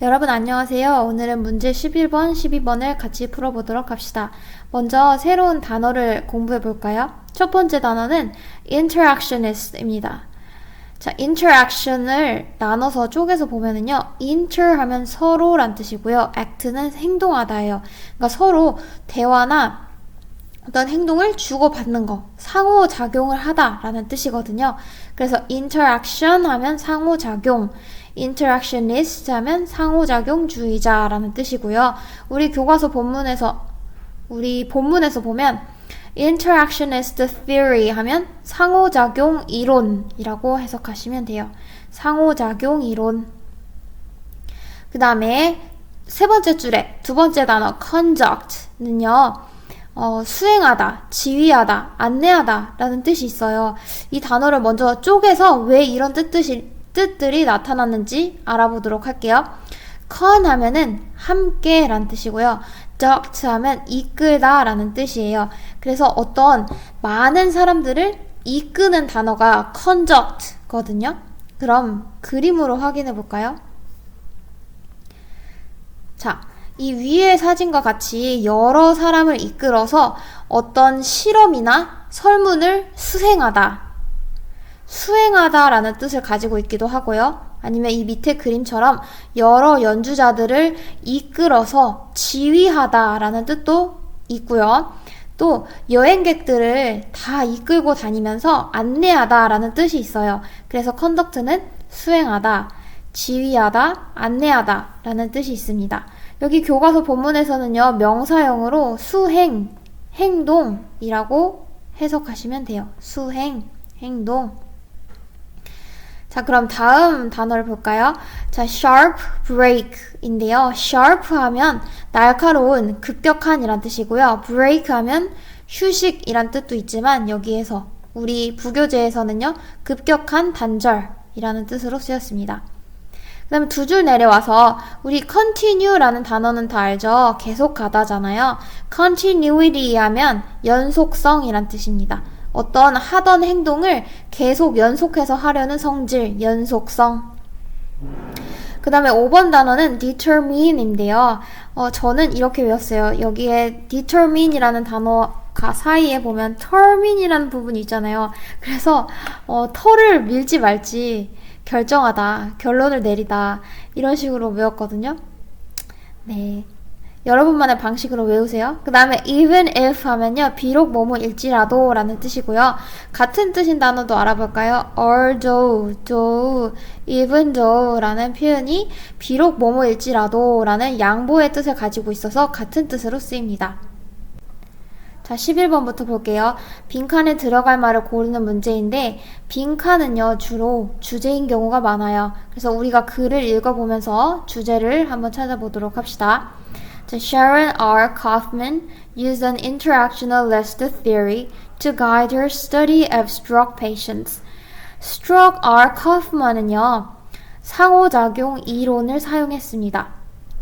여러분 안녕하세요. 오늘은 문제 11번, 12번을 같이 풀어보도록 합시다. 먼저 새로운 단어를 공부해 볼까요? 첫 번째 단어는 interactionist입니다. 자, interaction을 나눠서 쪼개서 보면은요, inter 하면 서로란 뜻이고요, act는 행동하다예요. 그러니까 서로 대화나 어떤 행동을 주고받는 거, 상호작용을 하다라는 뜻이거든요. 그래서 interaction 하면 상호작용, interactionist 하면 상호작용주의자라는 뜻이고요. 우리 본문에서 보면 interactionist theory 하면 상호작용 이론이라고 해석하시면 돼요. 상호작용 이론. 그 다음에 세 번째 줄에 두 번째 단어 conduct는요, 수행하다, 지휘하다, 안내하다 라는 뜻이 있어요. 이 단어를 먼저 쪼개서 왜 이런 뜻들이 나타났는지 알아보도록 할게요. con 하면은 함께 라는 뜻이고요. duct 하면 이끌다 라는 뜻이에요. 그래서 어떤 많은 사람들을 이끄는 단어가 conduct 거든요. 그럼 그림으로 확인해 볼까요? 자, 이 위의 사진과 같이 여러 사람을 이끌어서 어떤 실험이나 설문을 수행하다라는 뜻을 가지고 있기도 하고요. 아니면 이 밑에 그림처럼 여러 연주자들을 이끌어서 지휘하다라는 뜻도 있고요. 또 여행객들을 다 이끌고 다니면서 안내하다라는 뜻이 있어요. 그래서 컨덕트는 수행하다, 지휘하다, 안내하다라는 뜻이 있습니다. 여기 교과서 본문에서는요, 명사형으로 수행, 행동이라고 해석하시면 돼요. 수행, 행동. 자, 그럼 다음 단어를 볼까요? 자, sharp break인데요. sharp 하면 날카로운, 급격한 이란 뜻이고요. break 하면 휴식이란 뜻도 있지만 여기에서 우리 부교재에서는요, 급격한 단절이라는 뜻으로 쓰였습니다. 그 다음에 두 줄 내려와서 우리 continue라는 단어는 다 알죠? 계속 가다잖아요. continuity 하면 연속성이란 뜻입니다. 어떤 하던 행동을 계속 연속해서 하려는 성질, 연속성. 그 다음에 5번 단어는 determine인데요. 저는 이렇게 외웠어요. 여기에 determine이라는 단어 사이에 보면 termine이라는 부분이 있잖아요. 그래서 털을 밀지 말지 결정하다, 결론을 내리다, 이런 식으로 외웠거든요. 네, 여러분만의 방식으로 외우세요. 그 다음에 even if 하면요, 비록 뭐뭐일지라도 라는 뜻이고요. 같은 뜻인 단어도 알아볼까요? although, though, even though 라는 표현이 비록 뭐뭐일지라도 라는 양보의 뜻을 가지고 있어서 같은 뜻으로 쓰입니다. 자, 11번부터 볼게요. 빈칸에 들어갈 말을 고르는 문제인데, 빈칸은요, 주로 주제인 경우가 많아요. 그래서 우리가 글을 읽어보면서 주제를 한번 찾아보도록 합시다. 자, Sharon R. Kaufman used an interactionalist theory to guide her study of stroke patients. Stroke R. Kaufman은요, 상호작용 이론을 사용했습니다.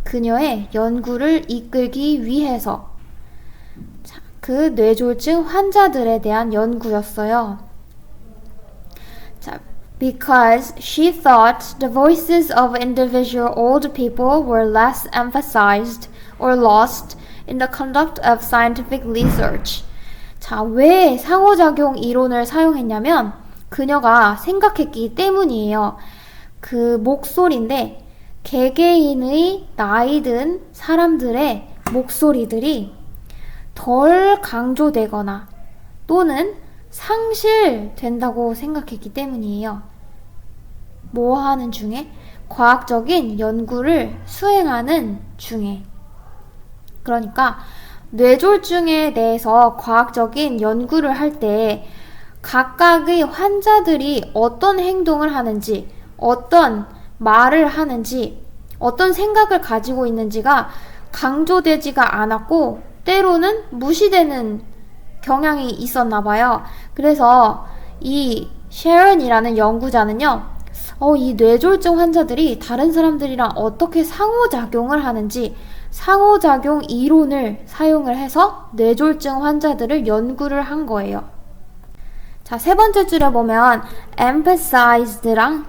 그녀의 연구를 이끌기 위해서. 그 뇌졸중 환자들에 대한 연구였어요. 자, because she thought the voices of individual old people were less emphasized or lost in the conduct of scientific research. 자, 왜 상호작용 이론을 사용했냐면 그녀가 생각했기 때문이에요. 그 목소리인데 개개인의 나이 든 사람들의 목소리들이 덜 강조되거나 또는 상실된다고 생각했기 때문이에요. 뭐 하는 중에? 과학적인 연구를 수행하는 중에. 그러니까 뇌졸중에 대해서 과학적인 연구를 할 때 각각의 환자들이 어떤 행동을 하는지, 어떤 말을 하는지, 어떤 생각을 가지고 있는지가 강조되지가 않았고 때로는 무시되는 경향이 있었나 봐요. 그래서 이 셰런이라는 연구자는요, 이 뇌졸중 환자들이 다른 사람들이랑 어떻게 상호작용을 하는지 상호작용 이론을 사용을 해서 뇌졸중 환자들을 연구를 한 거예요. 자, 세 번째 줄에 보면 emphasized랑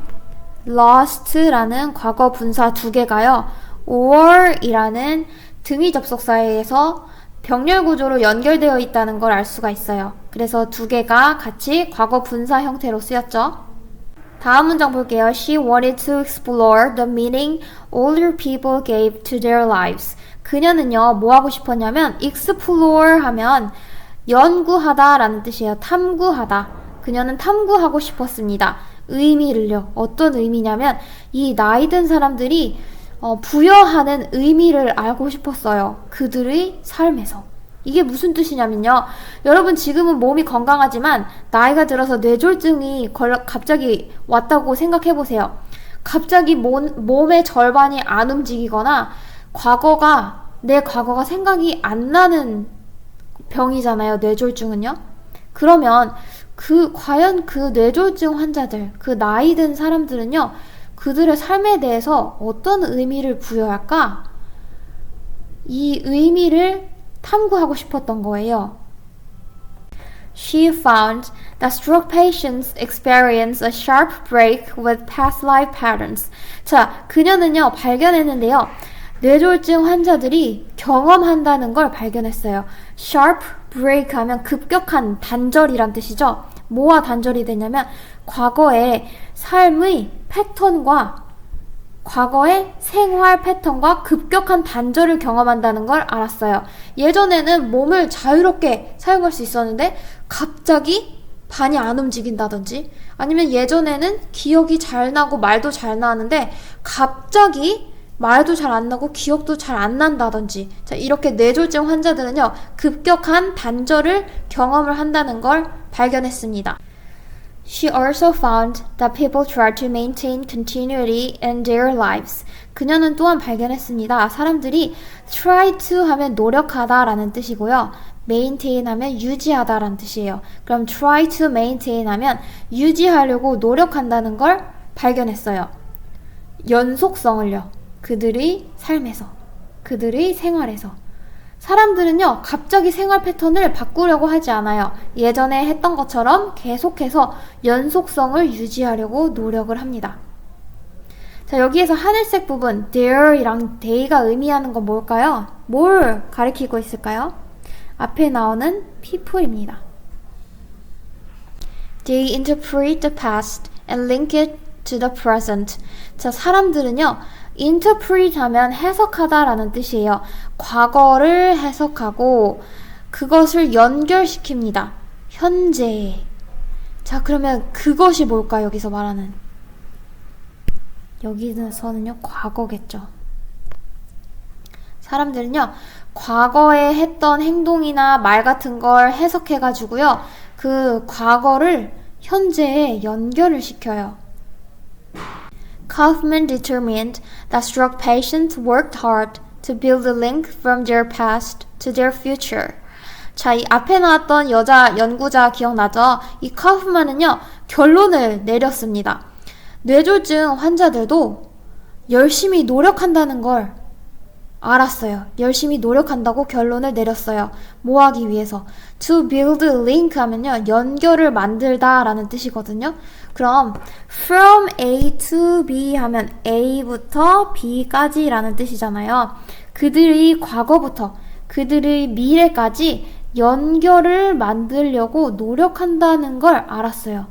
lost라는 과거 분사 두 개가요. or이라는 등위 접속사에서 병렬 구조로 연결되어 있다는 걸 알 수가 있어요. 그래서 두 개가 같이 과거 분사 형태로 쓰였죠. 다음 문장 볼게요. She wanted to explore the meaning older people gave to their lives. 그녀는요, 뭐 하고 싶었냐면 explore 하면 연구하다 라는 뜻이에요. 탐구하다. 그녀는 탐구하고 싶었습니다. 의미를요. 어떤 의미냐면 이 나이 든 사람들이 부여하는 의미를 알고 싶었어요. 그들의 삶에서. 이게 무슨 뜻이냐면요. 여러분 지금은 몸이 건강하지만 나이가 들어서 뇌졸중이 갑자기 왔다고 생각해보세요. 갑자기 몸의 절반이 안 움직이거나 내 과거가 생각이 안 나는 병이잖아요. 뇌졸중은요. 그러면 과연 그 뇌졸중 환자들, 그 나이 든 사람들은요. 그들의 삶에 대해서 어떤 의미를 부여할까? 이 의미를 탐구하고 싶었던 거예요. She found that stroke patients experience a sharp break with past life patterns. 자, 그녀는요, 발견했는데요. 뇌졸중 환자들이 경험한다는 걸 발견했어요. sharp break 하면 급격한 단절이란 뜻이죠. 뭐와 단절이 되냐면 과거의 삶의 패턴과 과거의 생활 패턴과 급격한 단절을 경험한다는 걸 알았어요. 예전에는 몸을 자유롭게 사용할 수 있었는데 갑자기 반이 안 움직인다든지 아니면 예전에는 기억이 잘 나고 말도 잘 나는데 갑자기 말도 잘 안 나고 기억도 잘 안 난다든지 자, 이렇게 뇌졸중 환자들은요 급격한 단절을 경험을 한다는 걸 발견했습니다. She also found that people try to maintain continuity in their lives. 그녀는 또한 발견했습니다. 사람들이 try to 하면 노력하다 라는 뜻이고요. maintain 하면 유지하다 라는 뜻이에요. 그럼 try to maintain 하면 유지하려고 노력한다는 걸 발견했어요. 연속성을요. 그들의 삶에서, 그들의 생활에서. 사람들은요, 갑자기 생활 패턴을 바꾸려고 하지 않아요. 예전에 했던 것처럼 계속해서 연속성을 유지하려고 노력을 합니다. 자, 여기에서 하늘색 부분, there이랑 they가 의미하는 건 뭘까요? 뭘 가리키고 있을까요? 앞에 나오는 people입니다. They interpret the past and link it to the present. 자, 사람들은요, interpret 하면 해석하다 라는 뜻이에요. 과거를 해석하고 그것을 연결시킵니다. 현재에. 자, 그러면 그것이 뭘까 여기서 말하는? 여기서는요, 과거겠죠. 사람들은요, 과거에 했던 행동이나 말 같은 걸 해석해가지고요, 그 과거를 현재에 연결을 시켜요. Kaufman determined that stroke patients worked hard to build a link from their past to their future. 자, 이 앞에 나왔던 여자 연구자 기억나죠? 이 카우프만은요, 결론을 내렸습니다. 뇌졸중 환자들도 열심히 노력한다는 걸 알았어요. 열심히 노력한다고 결론을 내렸어요. 뭐 하기 위해서? To build a link 하면요, 연결을 만들다 라는 뜻이거든요. 그럼 from A to B 하면 A부터 B까지 라는 뜻이잖아요. 그들의 과거부터 그들의 미래까지 연결을 만들려고 노력한다는 걸 알았어요.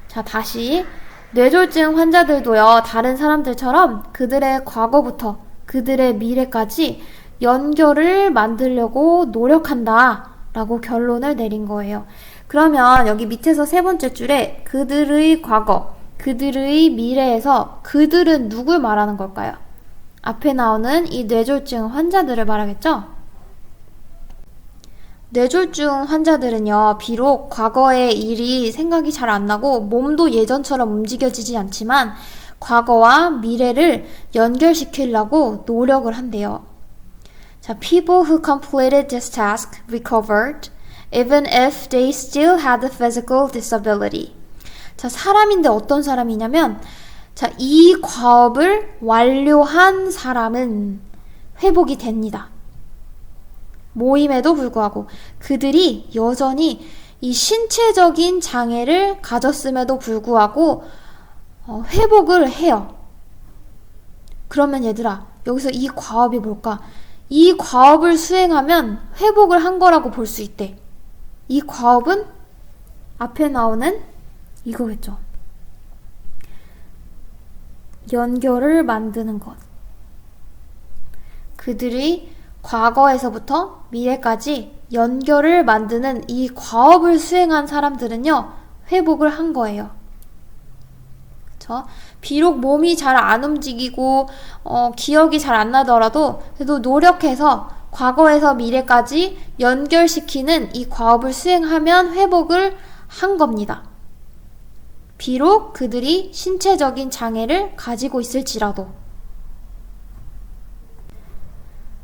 자, 다시 뇌졸중 환자들도요, 다른 사람들처럼 그들의 과거부터 그들의 미래까지 연결을 만들려고 노력한다 라고 결론을 내린 거예요. 그러면 여기 밑에서 세 번째 줄에 그들의 과거, 그들의 미래에서 그들은 누굴 말하는 걸까요? 앞에 나오는 이 뇌졸중 환자들을 말하겠죠? 뇌졸중 환자들은요, 비록 과거의 일이 생각이 잘 안 나고 몸도 예전처럼 움직여지지 않지만 과거와 미래를 연결시키려고 노력을 한대요. 자, people who completed this task recovered even if they still had a physical disability. 자, 사람인데 어떤 사람이냐면, 자, 이 과업을 완료한 사람은 회복이 됩니다. 모임에도 불구하고 그들이 여전히 이 신체적인 장애를 가졌음에도 불구하고 회복을 해요. 그러면 얘들아, 여기서 이 과업이 뭘까? 이 과업을 수행하면 회복을 한 거라고 볼 수 있대. 이 과업은 앞에 나오는 이거겠죠. 연결을 만드는 것. 그들이 과거에서부터 미래까지 연결을 만드는 이 과업을 수행한 사람들은요, 회복을 한 거예요. 그쵸? 비록 몸이 잘 안 움직이고 기억이 잘 안 나더라도 그래도 노력해서 과거에서 미래까지 연결시키는 이 과업을 수행하면 회복을 한 겁니다. 비록 그들이 신체적인 장애를 가지고 있을지라도.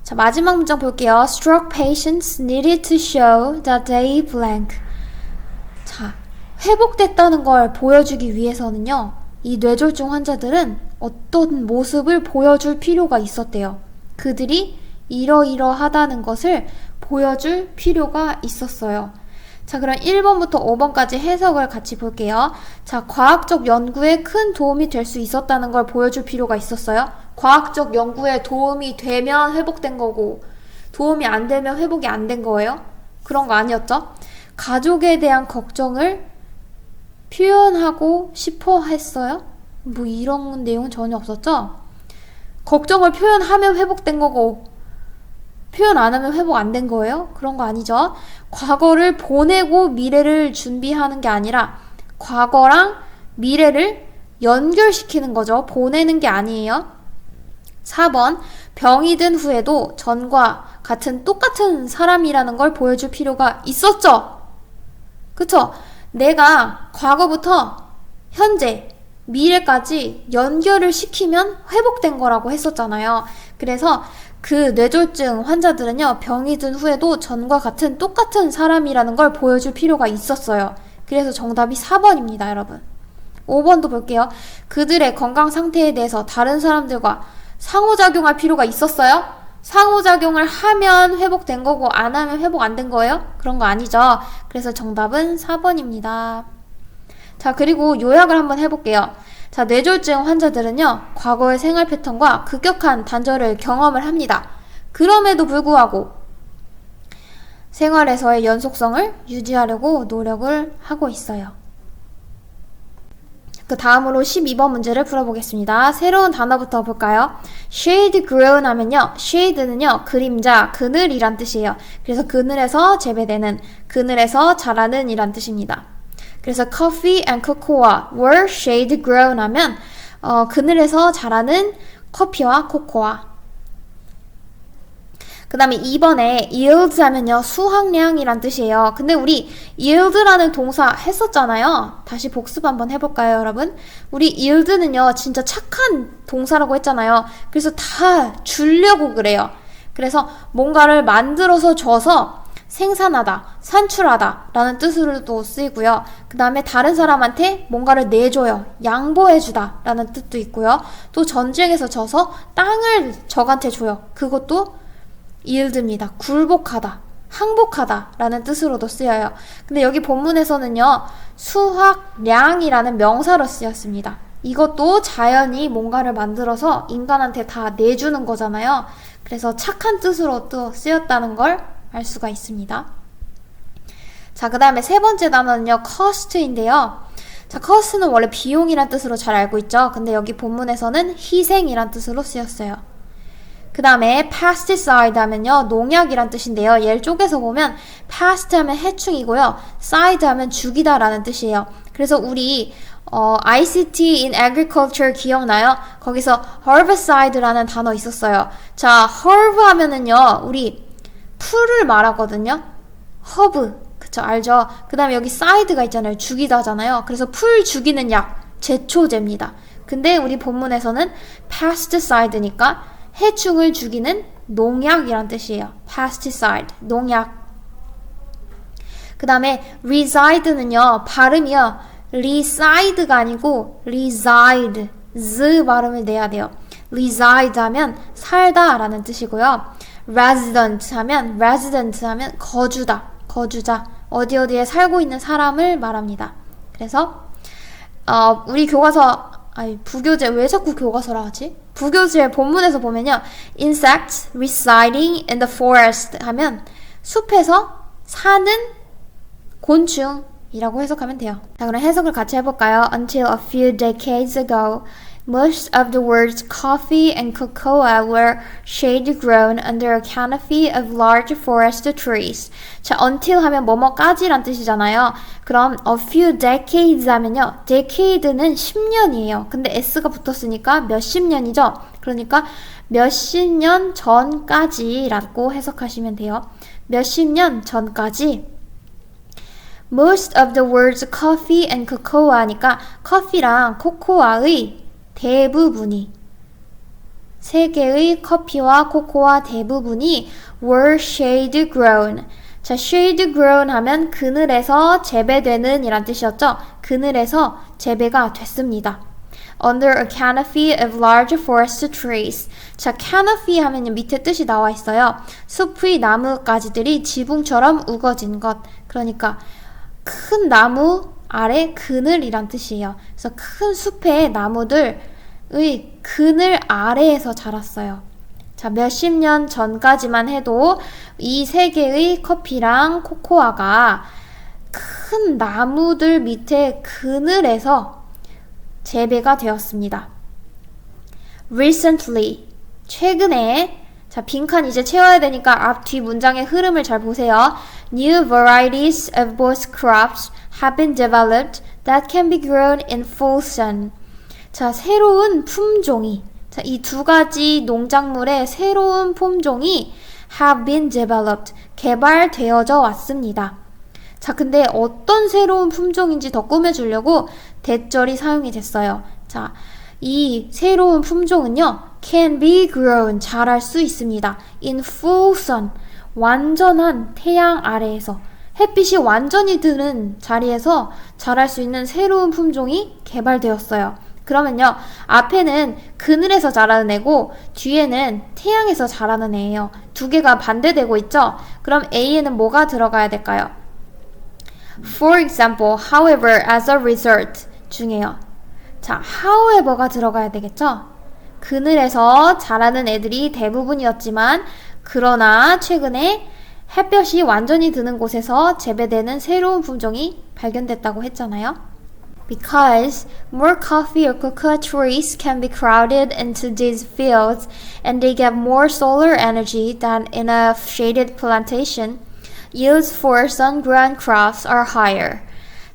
자, 마지막 문장 볼게요. Stroke patients needed to show that they blank. 자, 회복됐다는 걸 보여주기 위해서는요, 이 뇌졸중 환자들은 어떤 모습을 보여줄 필요가 있었대요. 그들이 이러이러하다는 것을 보여줄 필요가 있었어요. 자, 그럼 1번부터 5번까지 해석을 같이 볼게요. 자, 과학적 연구에 큰 도움이 될 수 있었다는 걸 보여줄 필요가 있었어요. 과학적 연구에 도움이 되면 회복된 거고, 도움이 안 되면 회복이 안 된 거예요? 그런 거 아니었죠? 가족에 대한 걱정을 표현하고 싶어 했어요? 뭐 이런 내용은 전혀 없었죠? 걱정을 표현하면 회복된 거고, 표현 안 하면 회복 안 된 거예요? 그런 거 아니죠? 과거를 보내고 미래를 준비하는 게 아니라 과거랑 미래를 연결시키는 거죠. 보내는 게 아니에요. 4번, 병이 든 후에도 전과 같은 똑같은 사람이라는 걸 보여줄 필요가 있었죠? 그쵸? 내가 과거부터 현재, 미래까지 연결을 시키면 회복된 거라고 했었잖아요. 그래서 그 뇌졸중 환자들은요, 병이 든 후에도 전과 같은 똑같은 사람이라는 걸 보여줄 필요가 있었어요. 그래서 정답이 4번입니다, 여러분. 5번도 볼게요. 그들의 건강 상태에 대해서 다른 사람들과 상호작용할 필요가 있었어요? 상호작용을 하면 회복된 거고 안 하면 회복 안 된 거예요? 그런 거 아니죠. 그래서 정답은 4번입니다. 자, 그리고 요약을 한번 해볼게요. 자, 뇌졸중 환자들은요, 과거의 생활 패턴과 급격한 단절을 경험을 합니다. 그럼에도 불구하고 생활에서의 연속성을 유지하려고 노력을 하고 있어요. 그 다음으로 12번 문제를 풀어보겠습니다. 새로운 단어부터 볼까요? shade grown 하면요, shade는요, 그림자, 그늘이란 뜻이에요. 그래서 그늘에서 재배되는, 그늘에서 자라는 이란 뜻입니다. 그래서 coffee and cocoa were shade grown 하면 그늘에서 자라는 커피와 코코아. 그 다음에 2번에 yield 하면요, 수확량이란 뜻이에요. 근데 우리 yield라는 동사 했었잖아요. 다시 복습 한번 해볼까요, 여러분? 우리 yield는요, 진짜 착한 동사라고 했잖아요. 그래서 다 주려고 그래요. 그래서 뭔가를 만들어서 줘서 생산하다, 산출하다 라는 뜻으로도 쓰이고요. 그 다음에 다른 사람한테 뭔가를 내줘요, 양보해주다 라는 뜻도 있고요. 또 전쟁에서 져서 땅을 적한테 줘요. 그것도 yield입니다. 굴복하다, 항복하다 라는 뜻으로도 쓰여요. 근데 여기 본문에서는요, 수확량이라는 명사로 쓰였습니다. 이것도 자연이 뭔가를 만들어서 인간한테 다 내주는 거잖아요. 그래서 착한 뜻으로 또 쓰였다는 걸 알 수가 있습니다. 자, 그 다음에 세 번째 단어는요, cost인데요. 자, cost는 원래 비용이란 뜻으로 잘 알고 있죠. 근데 여기 본문에서는 희생이란 뜻으로 쓰였어요. 그 다음에 pesticide 하면요, 농약이란 뜻인데요. 얘를 쪼개서 보면 pest 하면 해충이고요, side 하면 죽이다 라는 뜻이에요. 그래서 우리 ICT in Agriculture 기억나요? 거기서 herbicide라는 단어 있었어요. 자, herb 하면은요, 우리 풀을 말하거든요. 허브, 그쵸, 알죠? 그 다음에 여기 side가 있잖아요. 죽이다잖아요. 그래서 풀 죽이는 약, 제초제입니다. 근데 우리 본문에서는 pesticide니까 해충을 죽이는 농약이란 뜻이에요. pesticide, 농약. 그 다음에 reside는요, 발음이요, reside가 아니고 reside, z 발음을 내야 돼요. reside 하면 살다 라는 뜻이고요. resident 하면 거주다, 거주자, 어디에 살고 있는 사람을 말합니다. 그래서 우리 교과서 아니, 부교재 왜 자꾸 교과서라 하지? 부교재 본문에서 보면요. Insects residing in the forest 하면 숲에서 사는 곤충이라고 해석하면 돼요. 자, 그럼 해석을 같이 해볼까요? Until a few decades ago, most of the words coffee and cocoa were shade grown under a canopy of large forest trees. 자, until 하면 뭐뭐까지란 뜻이잖아요. 그럼 a few decades 하면요. decade는 10년이에요. 근데 s가 붙었으니까 몇십 년이죠. 그러니까 몇십 년 전까지라고 해석하시면 돼요. 몇십 년 전까지 most of the words coffee and cocoa 하니까 커피랑 코코아의 대부분이 세계의 커피와 코코아 대부분이 were shade grown. 자, shade grown 하면 그늘에서 재배되는 이란 뜻이었죠. 그늘에서 재배가 됐습니다. Under a canopy of large forest trees. 자, canopy 하면 밑에 뜻이 나와 있어요. 숲의 나뭇가지들이 지붕처럼 우거진 것. 그러니까 큰 나무 아래 그늘이란 뜻이에요. 그래서 큰 숲의 나무들의 그늘 아래에서 자랐어요. 자, 몇십 년 전까지만 해도 이 세계의 커피랑 코코아가 큰 나무들 밑에 그늘에서 재배가 되었습니다. Recently, 최근에 자, 빈칸 이제 채워야 되니까 앞 뒤 문장의 흐름을 잘 보세요. New varieties of both crops have been developed that can be grown in full sun. 자, 새로운 품종이 자, 이 두 가지 농작물의 새로운 품종이 have been developed. 개발되어져 왔습니다. 자, 근데 어떤 새로운 품종인지 더 꾸며주려고 대절이 사용이 됐어요. 자, 이 새로운 품종은요. can be grown. 자랄 수 있습니다. in full sun. 완전한 태양 아래에서 햇빛이 완전히 드는 자리에서 자랄 수 있는 새로운 품종이 개발되었어요. 그러면요. 앞에는 그늘에서 자라는 애고 뒤에는 태양에서 자라는 애예요. 두 개가 반대되고 있죠? 그럼 A에는 뭐가 들어가야 될까요? For example, however, as a result 중에요. 자, however가 들어가야 되겠죠? 그늘에서 자라는 애들이 대부분이었지만 그러나 최근에 햇볕이 완전히 드는 곳에서 재배되는 새로운 품종이 발견됐다고 했잖아요. Because more coffee or cocoa trees can be crowded into these fields and they get more solar energy than in a shaded plantation, yields for sun-grown crops are higher.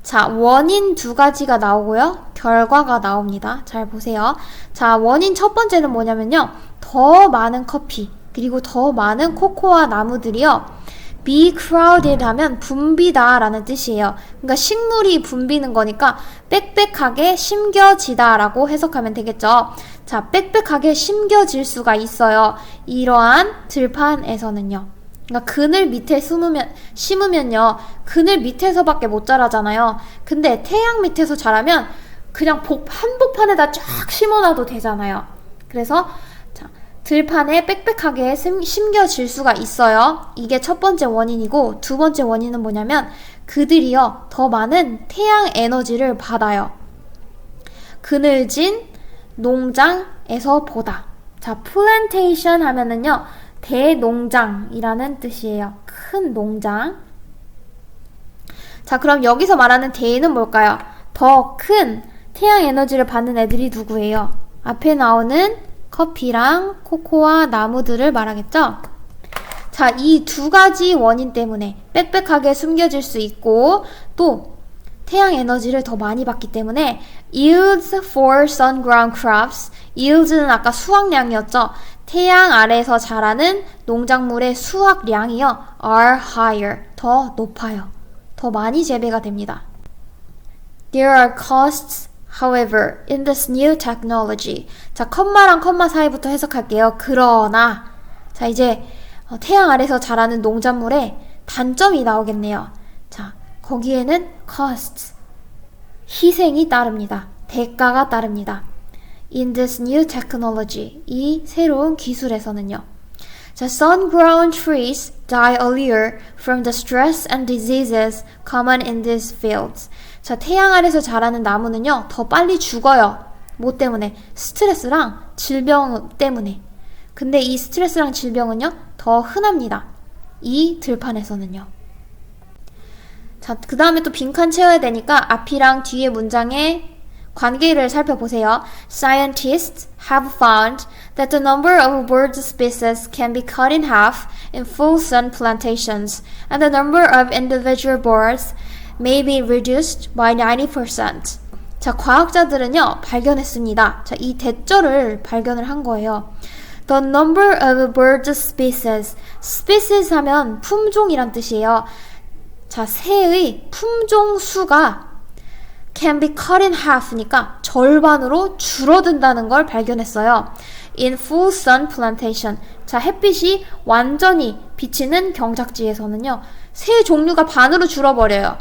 자, 원인 두 가지가 나오고요. 결과가 나옵니다. 잘 보세요. 자, 원인 첫 번째는 뭐냐면요. 더 많은 커피, 그리고 더 많은 코코아 나무들이요. be crowded 하면 붐비다 라는 뜻이에요. 그러니까 식물이 붐비는 거니까 빽빽하게 심겨지다 라고 해석하면 되겠죠. 자, 빽빽하게 심겨질 수가 있어요. 이러한 들판에서는요. 그러니까 그늘 밑에 심으면요. 그늘 밑에서밖에 못 자라잖아요. 근데 태양 밑에서 자라면 그냥 한복판에다 쫙 심어놔도 되잖아요. 그래서 자, 들판에 빽빽하게 심겨질 수가 있어요. 이게 첫 번째 원인이고 두 번째 원인은 뭐냐면 그들이요. 더 많은 태양 에너지를 받아요. 그늘진 농장에서 보다. 자, 플랜테이션 하면은요. 대농장이라는 뜻이에요. 큰 농장. 자, 그럼 여기서 말하는 대는 뭘까요? 더 큰 태양 에너지를 받는 애들이 누구예요? 앞에 나오는 커피랑 코코아 나무들을 말하겠죠? 자, 이 두 가지 원인 때문에 빽빽하게 숨겨질 수 있고 또 태양 에너지를 더 많이 받기 때문에 yields for sun-grown crops. yields는 아까 수확량이었죠? 태양 아래에서 자라는 농작물의 수확량이요. are higher. 더 높아요. 더 많이 재배가 됩니다. There are costs, however, in this new technology. 자, 컴마랑 컴마 사이부터 해석할게요. 그러나 자, 이제 태양 아래에서 자라는 농작물의 단점이 나오겠네요. 자, 거기에는 costs, 희생이 따릅니다. 대가가 따릅니다. In this new technology, 이 새로운 기술에서는요. 자, sun-grown trees die earlier from the stress and diseases common in these fields. 자, 태양 아래서 자라는 나무는요, 더 빨리 죽어요. 뭐 때문에? 스트레스랑 질병 때문에. 근데 이 스트레스랑 질병은요, 더 흔합니다. 이 들판에서는요. 자, 그 다음에 또 빈칸 채워야 되니까 앞이랑 뒤에 문장의 관계를 살펴보세요. Scientists have found that the number of bird species can be cut in half in full sun plantations, and the number of individual birds may be reduced by 90%. 자, 과학자들은요, 발견했습니다. 자, 이 대절을 발견을 한 거예요. The number of bird species. species 하면 품종이란 뜻이에요. 자, 새의 품종 수가 can be cut in half니까 절반으로 줄어든다는 걸 발견했어요. In full sun plantation. 자, 햇빛이 완전히 비치는 경작지에서는요, 새 종류가 반으로 줄어버려요.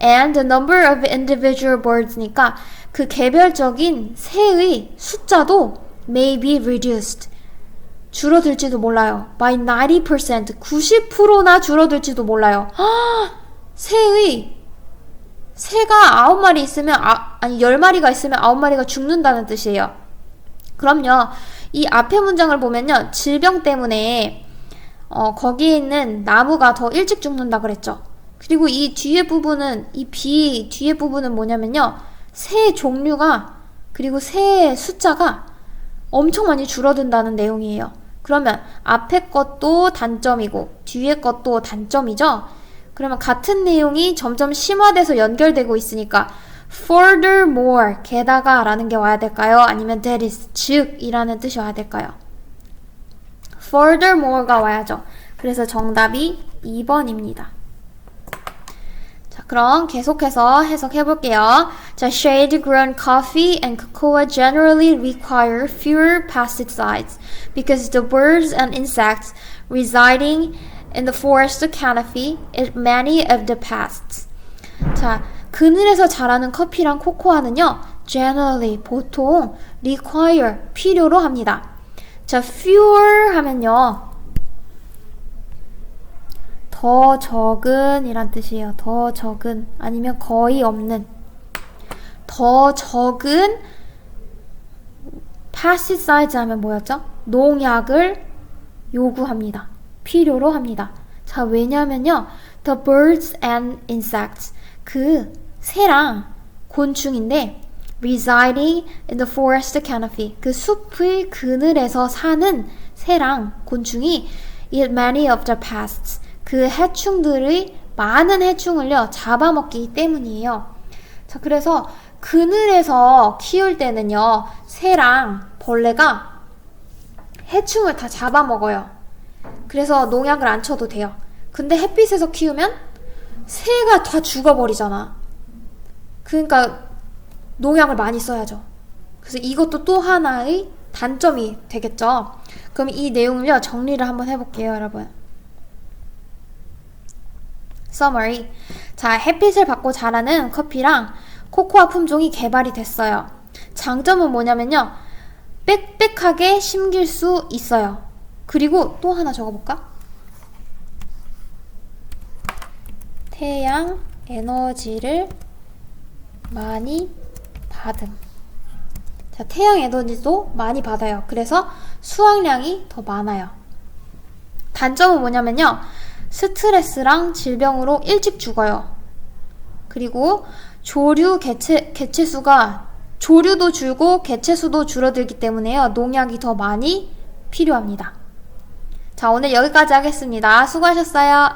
And the number of individual birds니까 그 개별적인 새의 숫자도 may be reduced. 줄어들지도 몰라요. By 90%. 90%나 줄어들지도 몰라요. 새가 9마리 있으면, 아니 10마리가 있으면 9마리가 죽는다는 뜻이에요. 그럼요. 이 앞에 문장을 보면요. 질병 때문에 거기에 있는 나무가 더 일찍 죽는다 그랬죠. 그리고 이 뒤에 부분은, 이 B 뒤에 부분은 뭐냐면요. 새 종류가, 그리고 새 숫자가 엄청 많이 줄어든다는 내용이에요. 그러면 앞에 것도 단점이고 뒤에 것도 단점이죠. 그러면 같은 내용이 점점 심화돼서 연결되고 있으니까 furthermore, 게다가 라는 게 와야 될까요? 아니면 that is, 즉 이라는 뜻이 와야 될까요? furthermore가 와야죠. 그래서 정답이 2번입니다. 자, 그럼 계속해서 해석해 볼게요. 자, shade-grown coffee and cocoa generally require fewer pesticides because the birds and insects residing in the forest canopy eat many of the pests. 자, 그늘에서 자라는 커피랑 코코아는요, generally, 보통 require, 필요로 합니다. 자, fewer 하면요, 더 적은 이란 뜻이에요. 더 적은, 아니면 거의 없는. 더 적은 pesticides 하면 뭐였죠? 농약을 요구합니다. 필요로 합니다. 자, 왜냐면요, the birds and insects, 그 새랑 곤충인데 residing in the forest canopy, 그 숲의 그늘에서 사는 새랑 곤충이 eat many of the pests, 그 해충들의 많은 해충을요 잡아먹기 때문이에요. 자, 그래서 그늘에서 키울 때는요, 새랑 벌레가 해충을 다 잡아먹어요. 그래서 농약을 안 쳐도 돼요. 근데 햇빛에서 키우면 새가 다 죽어버리잖아. 그러니까 농약을 많이 써야죠. 그래서 이것도 또 하나의 단점이 되겠죠. 그럼 이 내용을요, 정리를 한번 해볼게요, 여러분. Summary. 자, 햇빛을 받고 자라는 커피랑 코코아 품종이 개발이 됐어요. 장점은 뭐냐면요, 빽빽하게 심길 수 있어요. 그리고 또 하나 적어볼까? 태양 에너지를 많이 받음. 자, 태양 에너지도 많이 받아요. 그래서 수확량이 더 많아요. 단점은 뭐냐면요, 스트레스랑 질병으로 일찍 죽어요. 그리고 조류 개체수가, 조류도 줄고 개체수도 줄어들기 때문에요, 농약이 더 많이 필요합니다. 자, 오늘 여기까지 하겠습니다. 수고하셨어요.